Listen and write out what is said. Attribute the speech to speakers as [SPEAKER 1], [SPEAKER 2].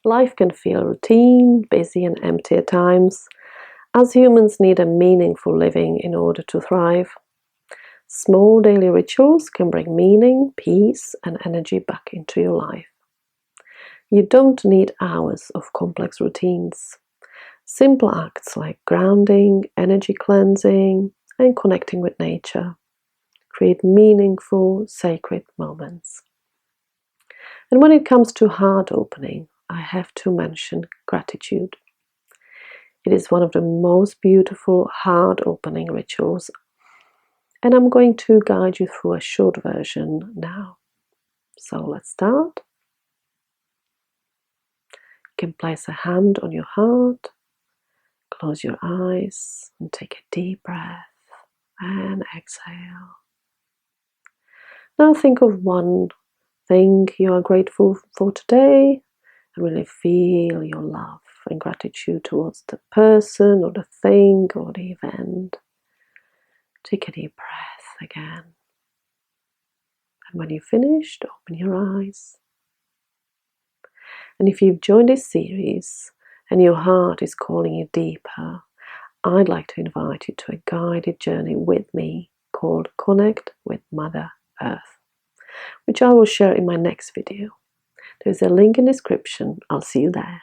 [SPEAKER 1] Life can feel routine, busy, and empty at times, as humans need a meaningful living in order to thrive. Small daily rituals can bring meaning, peace, and energy back into your life. You don't need hours of complex routines. Simple acts like grounding, energy cleansing, and connecting with nature create meaningful, sacred moments. And when it comes to heart opening, I have to mention gratitude. It is one of the most beautiful heart opening rituals, and I'm going to guide you through a short version now. So let's start. You can place a hand on your heart, close your eyes, and take a deep breath and exhale. Now think of one thing you are grateful for today and really feel your love and gratitude towards the person or the thing or the event. Take a deep breath again. And when you've finished, open your eyes. And if you've joined this series and your heart is calling you deeper, I'd like to invite you to a guided journey with me called Connect with Mother Earth, which I will share in my next video. There's a link in the description. I'll see you there.